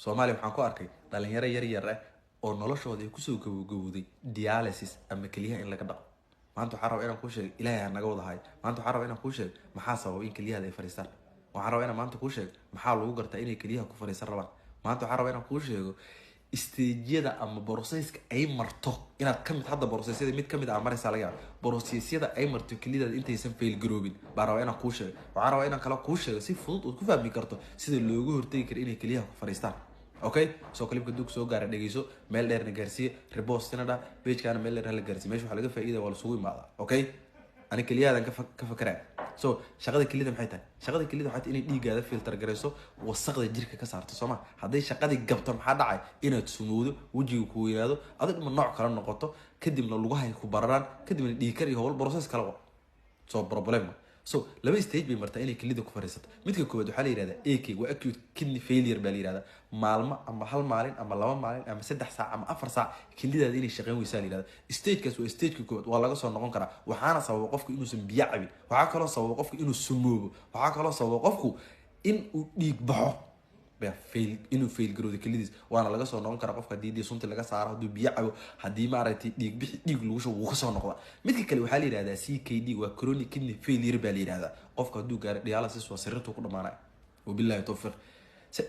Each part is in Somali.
Soomaaliya waxaan ku arkay dhalinyaro yar ah oo noloshooda ay kusoo gabagabowday dialysis ama kaliyaha in laga dhaqo. maanta waxaan rabaa inaan kuu sheego ilaahay ha naga wada hayo. maanta waxaan rabaa inaan kuu sheego maxaa sababa in kaliyaha ay fariistaan. waxaan rabaa inaan maanta kuu sheego maxaa lagu gartaa inay kaliyaha ku fariisan rabaan. maanta waxaan rabaa inaan kuu sheego istejyada ama processka ay marto inaad kamid hadda processyada mid kamid ah maraysa laga yaabo processyada ay marto kaliyaha intaysan fail garoobin baa rabaa inaan kuu sheego. waxaan rabaa inaan kala kuu sheego si fudud oo ku fahmi karto sida loogu hortagi karo inay kaliyaha ku fariistaan. okay soo klibka dug soo gaara dhageyso meel dheer na gaarsiiyo repost ina dha page kana meel dheer la gaarsiiyo meesha waxa laga faa'iido waa la sugu imaada. okay ani kaliyadan ka fakara so shaqada kalida maxay tahay shaqada kalida waxay inay dhiigaada filter gareyso wasaqda jirka ka saarto Soomaa haday shaqadii gabto maxaa dhacay inaad sumowdo wajiga ku weynaado adag ma nooc kala noqoto kadibna lugaha ku bararaan kadibna dhiig kar iyo howl process kala so problem so laba stage bay martaa inay kalida ku fariisato midka koowaad waxa la yiraahdaa AK waa acute kidney failure baa la yiraahdaa maalmo ama hal maalin ama laba maalin ama 3 saac ama 4 saac kalidaada inay shaqeyn weysaa la yiraahdaa stage kaas waa stage koowaad waa laga soo noqon karaa waxaana sababa qofku inuu san biyo cabin waxa kale oo sababa qofku inuu sumoobo waxa kale oo sababa qofku in uu dhiig baxo baa fail inuu fail garowdo kalidiis waana laga soo noqon karaa qofka diidii sunta laga saaro haduu biyo cabo hadii ma aragtay dhiig bixi dhiig lagu soo wuu ka soo noqda midka kale waxa la yiraahdaa CKD waa chronic kidney failure baa la yiraahdaa qofka haduu gaaro dialysis waa sirratu ku dhamaanay wabillahi tawfiq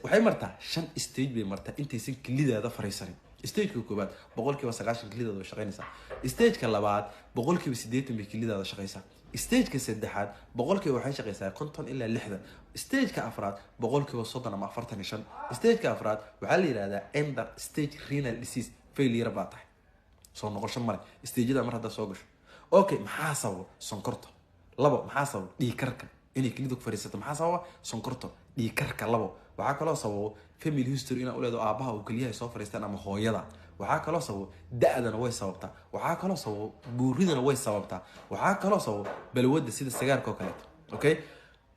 waxay martaa 5 stage bay martaa intaysan kalidaada fariisanin stage-ka koobaad 90% kalidaada way shaqeynaysaa stage-ka labaad 80% bay kalidaada shaqeysaa stage-ka saddexaad 100% waxay shaqeysaa 50 ilaa 60 stage-ka afraad 30% ama 45 stage-ka afraad waxa la yiraahdaa end stage renal disease failure baa tahay soo noqosho mare stage-da mar hadda soo gasho okay maxaa sababa sonkorta labo maxaa sababa dhiig karka inay kalidu ku fariisato maxaa sababa sonkorta dhiig karka labo waxa kale oo sababa family history ina u leedo aabaha uu kaliyaha soo fariistaan ama hooyada waxa kale oo sababa da'dana way sababtaa waxa kale oo sababa buuridana way sababtaa waxa kale oo sababa balwada sida sigaarka oo kale okay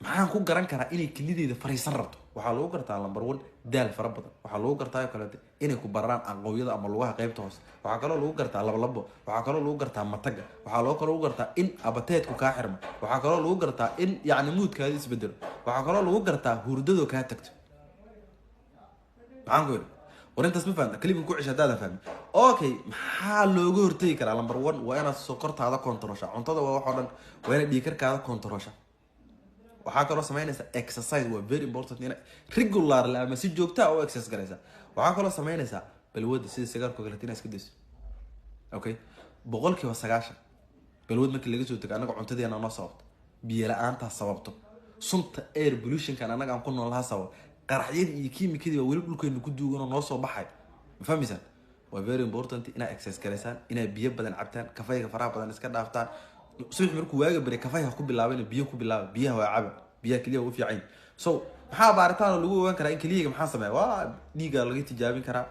maxaan ku garan karaa inay kalideeda fariisan rabto waxa lagu gartaa number 1 daal fara badan waxa lagu gartaa kale inay ku bararaan aqooyada ama lugaha qaybta hoos waxa kale oo lagu gartaa labo waxa kale oo lagu gartaa mataga waxa lagu gartaa in abateedku ka xirmo waxa kale oo lagu gartaa in yaani moodkaada isbedelo waxa kale oo lagu gartaa hurdado ka tagto عنقول ورنت اسمه فهمت كليب كوعش هذا فهم اوكي maxaa looga hortagi karaa number 1 waa inaad sokortaada kontrosha cuntada waa waxan waa inaad dhiikarkaada kontrosha waxa kale oo sameynaysa exercise waa very important in regular la ama si joogto ah oo exercise garaysa waxa kale oo sameynaysa balwada sida sigaarka kale tina iska dis okay 90% balwad markii laga soo tago anaga cuntadeena noo sababto biyo la'aanta sababto sunta air pollution kan anaga aan ku noolahay sabab qaraxyada iyo kiimikada waa wali dhulkeena ku duugan oo noo soo baxay ma fahmaysan waa very important ina exercise gareysaan ina biyo badan cabtaan kafayga faraha badan iska dhaaftaan subax markuu waaga bari kafayga ku bilaabeen biyo ku bilaab biyaha waa cab biyaha kaliya u fiican so maxaa baaritaan lagu ogaan karaa in kaliya maxaa sameeyaa waa dhiiga laga tijaabin karaa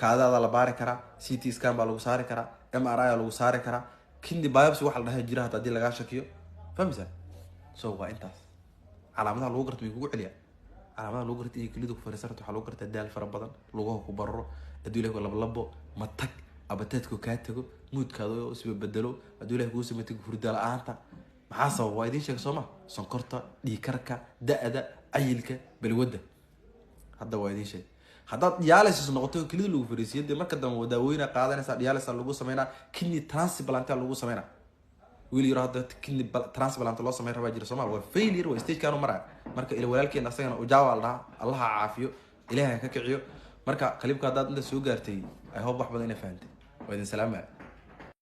kaadada la baari karaa CT scan baa lagu saari karaa MRI lagu saari karaa kidney biopsy waxa la dhahay jira hadii laga shakiyo fahmaysan so waa intaas calaamadaha lagu garto kugu celiya calaamadaha lagu garto in kalidu ku fariisarto waxa lagu gartaa daal fara badan lugaha ku bararo hadii la labo matag abateedku ka tago moodkaada oo isba bedelo hadii la ku sameeyo hurda la'aanta maxaa sabab waa idin sheeg Soomaa sonkorta dhiig karka da'da ayilka balwada hadda waa idin sheeg hadda dialysis noqoto kalidu lagu fariisiyo marka dambe daawooyin qaadanaysa dialysis lagu sameeyna kidney transplant lagu sameeyna wili yiraahdo hadda kidney transplant loo sameeyo rabaa jira Soomaa waa failure waa stage kaanu maraa marka ila walaalkeen asagana u jawaal Allah caafiyo ilaahay ka kiciyo marka qalibka hadaad inta soo gaartay ay hob wax badan ina fahamtay waa idin salaamay